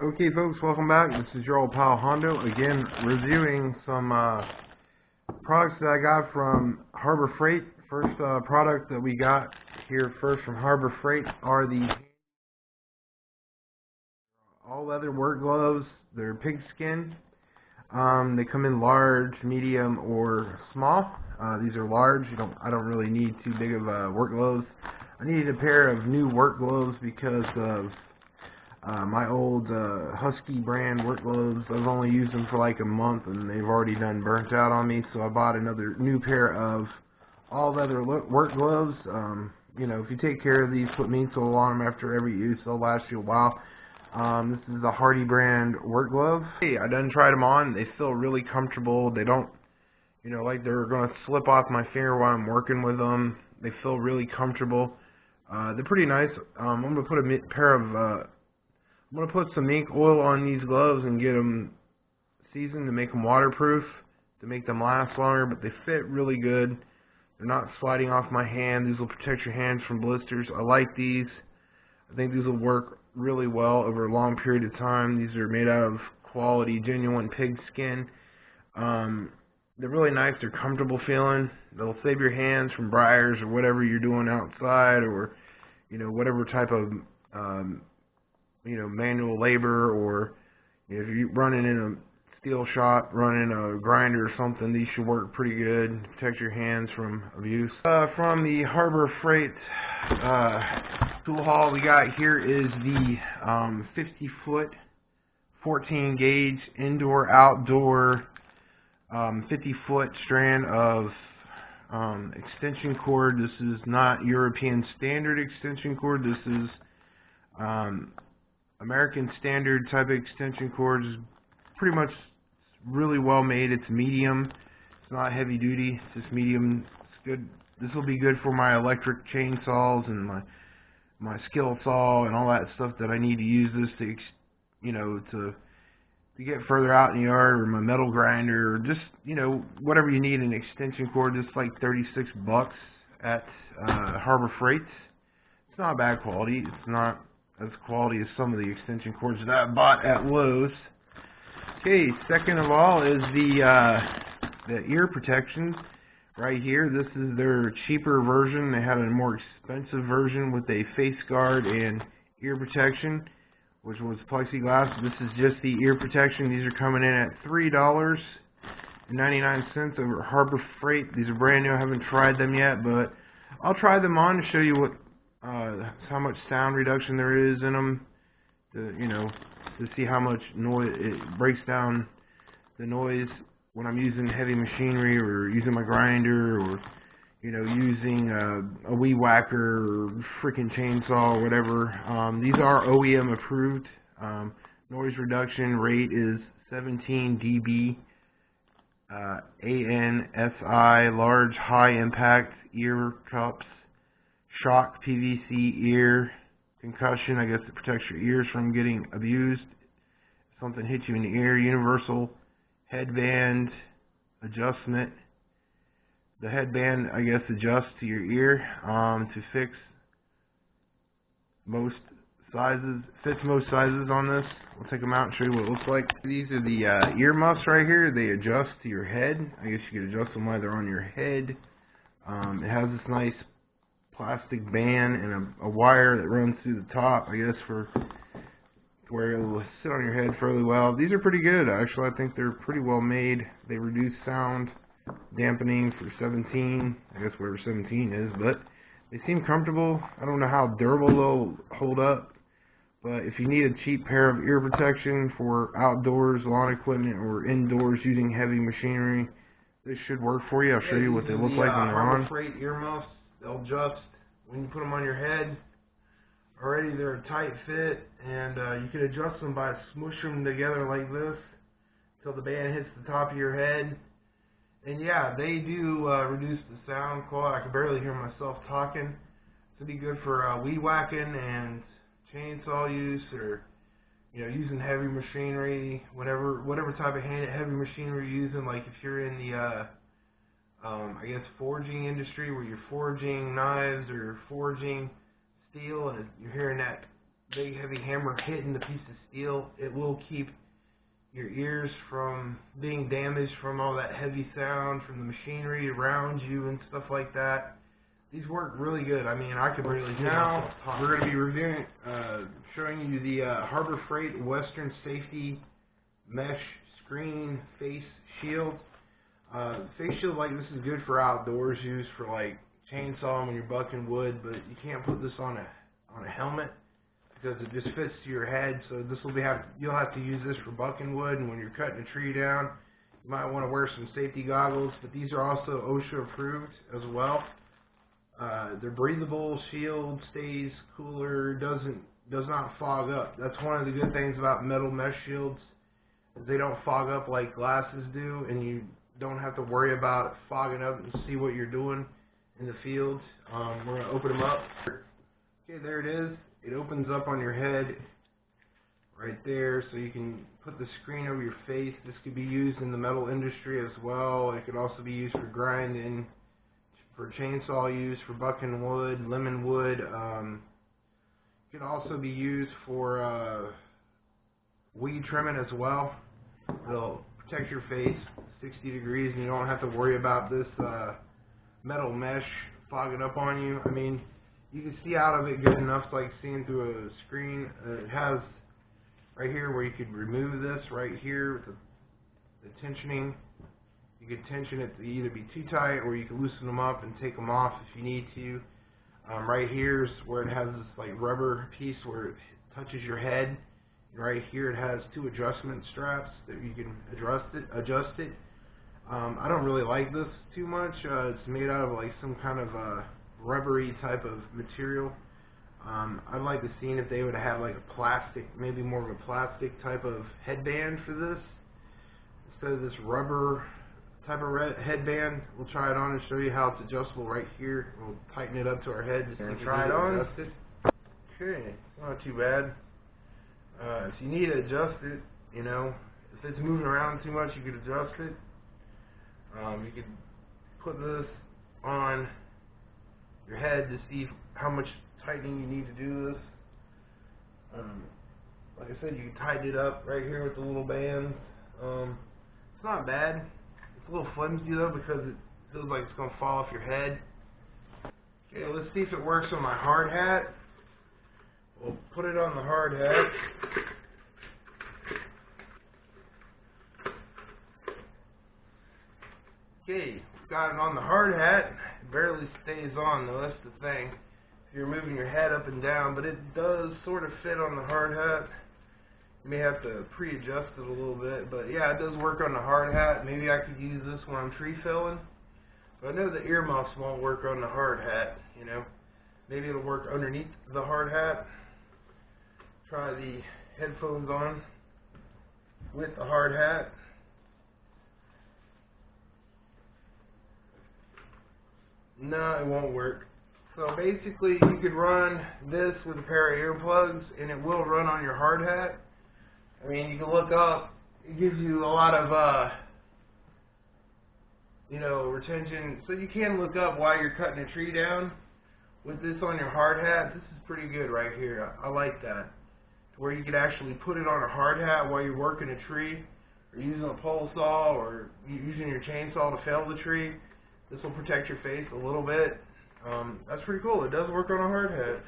Okay, folks, welcome back. This is your old pal Hondo, again reviewing some products that I got from Harbor Freight. First product that we got here first from Harbor Freight are the all-leather work gloves. They're pigskin. They come in large, medium, or small. These are large. I don't really need too big of work gloves. I needed a pair of new work gloves because of my old Husky brand work gloves. I've only used them for like a month and they've already done burnt out on me, so I bought another new pair of all leather work gloves. If you take care of these, put meat oil on them after every use, they'll last you a while. This is the Hardy brand work glove. Hey, I done tried them on. They feel really comfortable. They don't, like they're going to slip off my finger while I'm working with them. They feel really comfortable. They're pretty nice. I'm going to put I'm going to put some ink oil on these gloves and get them seasoned to make them waterproof, to make them last longer, but they fit really good. They're not sliding off my hand. These will protect your hands from blisters. I like these. I think these will work really well over a long period of time. These are made out of quality, genuine pig skin. They're really nice. They're comfortable feeling. They'll save your hands from briars or whatever you're doing outside, or whatever type of manual labor, or if you're running in a steel shop, running a grinder or something, these should work pretty good. Protect your hands from abuse. From the Harbor Freight tool haul we got here is the 50-foot 14 gauge indoor outdoor 50-foot strand of extension cord. This is not European standard extension cord. This is American standard type of extension cord. Is pretty much really well made. It's medium. It's not heavy duty. It's just medium. It's good. This will be good for my electric chainsaws and my skill saw and all that stuff that I need to use this to to get further out in the yard, or my metal grinder, or just whatever you need an extension cord. Just like $36 at Harbor Freight. It's not bad quality. It's not as quality as some of the extension cords that I bought at Lowe's. Okay, second of all is the ear protection right here. This is their cheaper version. They had a more expensive version with a face guard and ear protection, which was plexiglass. This is just the ear protection. These are coming in at $3.99 over Harbor Freight. These are brand new. I haven't tried them yet, but I'll try them on to show you what how much sound reduction there is in them, to see how much noise it breaks down the noise when I'm using heavy machinery, or using my grinder, or using a weed whacker or freaking chainsaw or whatever. These are OEM approved. Noise reduction rate is 17 dB. ANSI, large high impact ear cups. Shock PVC ear concussion. I guess it protects your ears from getting abused. If something hits you in the ear. Universal headband adjustment. The headband, I guess, adjusts to your ear to fix most sizes. Fits most sizes on this. We'll take them out and show you what it looks like. These are the ear muffs right here. They adjust to your head. I guess you could adjust them while they're on your head. It has this nice plastic band and a wire that runs through the top, I guess, for where it will sit on your head fairly well. These are pretty good, actually. I think they're pretty well made. They reduce sound dampening for 17, I guess whatever 17 is, but they seem comfortable. I don't know how durable they'll hold up, but if you need a cheap pair of ear protection for outdoors, lawn equipment, or indoors using heavy machinery, this should work for you. I'll show you what they look like when they're on. Freight earmuffs. They'll adjust when you put them on your head. Already they're a tight fit, and you can adjust them by smushing them together like this until the band hits the top of your head. And yeah, they do reduce the sound quality. I can barely hear myself talking. It'll be good for weed whacking and chainsaw use, or using heavy machinery, whatever type of heavy machinery you're using. Like if you're in the I guess forging industry, where you're forging knives or forging steel, and you're hearing that big heavy hammer hitting the piece of steel. It will keep your ears from being damaged from all that heavy sound from the machinery around you and stuff like that. These work really good. I mean, I could really do now. We're going to be reviewing, showing you the Harbor Freight Western Safety Mesh Screen Face Shield. Face shield like this is good for outdoors use, for like chainsaw when you're bucking wood, but you can't put this on a helmet because it just fits to your head. So this will you'll have to use this for bucking wood, and when you're cutting a tree down, you might want to wear some safety goggles. But these are also OSHA approved as well. They're breathable shield, stays cooler, does not fog up. That's one of the good things about metal mesh shields, is they don't fog up like glasses do, and you don't have to worry about fogging up and see what you're doing in the field. We're going to open them up. Okay, there it is. It opens up on your head right there, so you can put the screen over your face. This could be used in the metal industry as well. It could also be used for grinding, for chainsaw use, for bucking wood, lemon wood. It could also be used for weed trimming as well. It'll protect your face 60 degrees, and you don't have to worry about this metal mesh fogging up on you. I mean, you can see out of it good enough, like seeing through a screen. It has right here where you could remove this right here with the tensioning. You could tension it to either be too tight, or you can loosen them up and take them off if you need to. Right here is where it has this like rubber piece where it touches your head. And right here it has two adjustment straps that you can adjust it. I don't really like this too much. It's made out of like some kind of rubbery type of material. I'd like to see if they would have like a plastic, maybe more of a plastic type of headband for this instead of this rubber type of headband. We'll try it on and show you how it's adjustable right here. We'll tighten it up to our head just to try it on. Okay, not too bad. If you need to adjust it, you know, if it's moving around too much, you could adjust it. You could put this on your head to see how much tightening you need to do this. Like I said, you can tighten it up right here with the little bands. It's not bad. It's a little flimsy though, because it feels like it's going to fall off your head. Okay, let's see if it works on my hard hat. We'll put it on the hard hat. Okay, got it on the hard hat. It barely stays on though, that's the thing. If you're moving your head up and down, but it does sort of fit on the hard hat. You may have to pre-adjust it a little bit, but yeah, it does work on the hard hat. Maybe I could use this when I'm tree felling. But I know the earmuffs won't work on the hard hat, you know. Maybe it'll work underneath the hard hat. Try the headphones on with the hard hat. No, it won't work. So basically, you could run this with a pair of earplugs, and it will run on your hard hat. I mean, you can look up. It gives you a lot of, you know, retention. So you can look up while you're cutting a tree down with this on your hard hat. This is pretty good right here. I like that. Where you could actually put it on a hard hat while you're working a tree, or using a pole saw, or using your chainsaw to fell the tree. This will protect your face a little bit. That's pretty cool. It does work on a hard hat.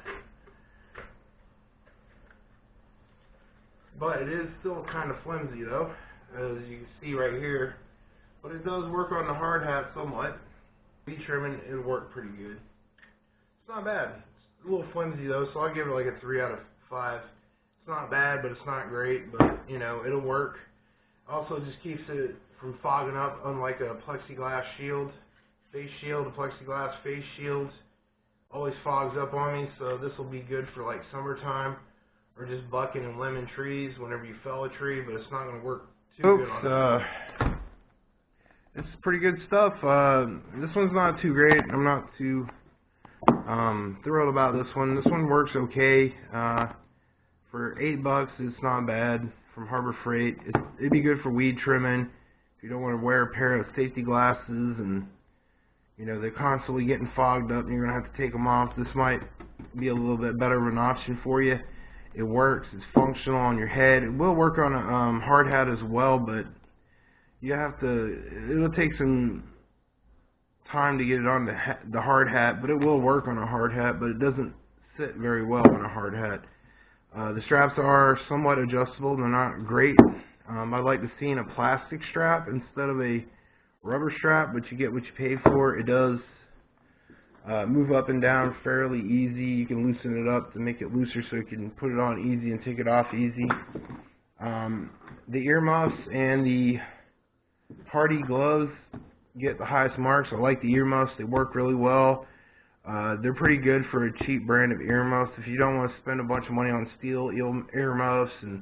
But it is still kind of flimsy though, as you can see right here. But it does work on the hard hat somewhat. Weed trimming, it'll work pretty good. It's not bad. It's a little flimsy though, so I'll give it like a 3 out of 5. It's not bad, but it's not great, but you know, it'll work. Also just keeps it from fogging up, unlike a plexiglass shield. Face shield, a plexiglass face shield always fogs up on me, so this will be good for like summertime or just bucking and lemon trees whenever you fell a tree, but it's not going to work too good on it. It's pretty good stuff. This one's not too great. I'm not too thrilled about this one. This one works okay. For $8, it's not bad from Harbor Freight. It'd be good for weed trimming if you don't want to wear a pair of safety glasses and you know they're constantly getting fogged up and you're going to have to take them off. This might be a little bit better of an option for you. It works. It's functional on your head. It will work on a hard hat as well, but you have to. It'll take some time to get it on the hard hat, but it will work on a hard hat. But it doesn't sit very well on a hard hat. The straps are somewhat adjustable. They're not great. I'd like to see in a plastic strap instead of a rubber strap, but you get what you pay for. It does move up and down fairly easy. You can loosen it up to make it looser so you can put it on easy and take it off easy. The earmuffs and the Hardy gloves get the highest marks. I like the earmuffs. They work really well. They're pretty good for a cheap brand of earmuffs. If you don't want to spend a bunch of money on steel earmuffs and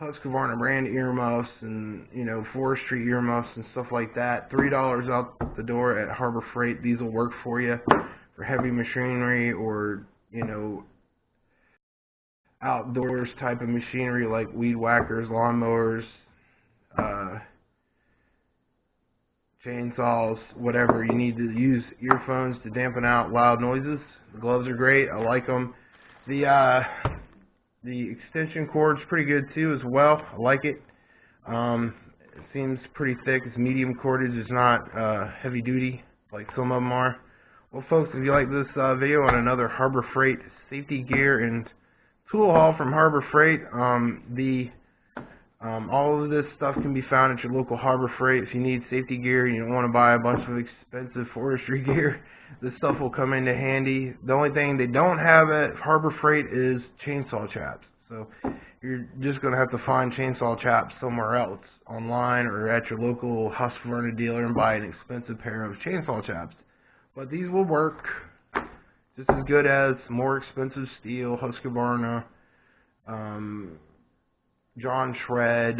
Husqvarna brand earmuffs and, you know, forestry earmuffs and stuff like that, $3 out the door at Harbor Freight. These will work for you for heavy machinery or, you know, outdoors type of machinery like weed whackers, lawnmowers, chainsaws, whatever. You need to use earphones to dampen out loud noises. The gloves are great. I like them. The extension cord's pretty good too as well. I like it. It seems pretty thick. It's medium cordage. It's not heavy duty like some of them are. Well, folks, if you like this video on another Harbor Freight safety gear and tool haul from Harbor Freight, all of this stuff can be found at your local Harbor Freight. If you need safety gear and you don't want to buy a bunch of expensive forestry gear, this stuff will come into handy. The only thing they don't have at Harbor Freight is chainsaw chaps. So you're just going to have to find chainsaw chaps somewhere else, online or at your local Husqvarna dealer, and buy an expensive pair of chainsaw chaps. But these will work just as good as more expensive steel, Husqvarna, John Shred,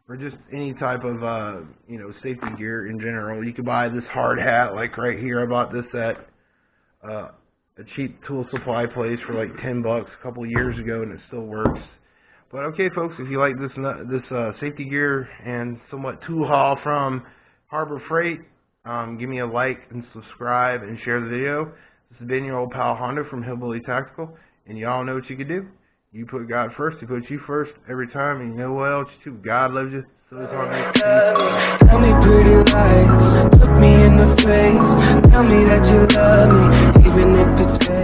or just any type of, you know, safety gear in general. You could buy this hard hat, like right here. I bought this at a cheap tool supply place for like $10 a couple of years ago, and it still works. But okay, folks, if you like this safety gear and somewhat tool haul from Harbor Freight, give me a like and subscribe and share the video. This has been your old pal Hondo from Hillbilly Tactical, and y'all know what you can do. You put God first, He puts you first every time, and you know what else too? God loves you, so does Hondo. Tell me pretty lies, look me in the face, tell me that you love me, even if it's fake.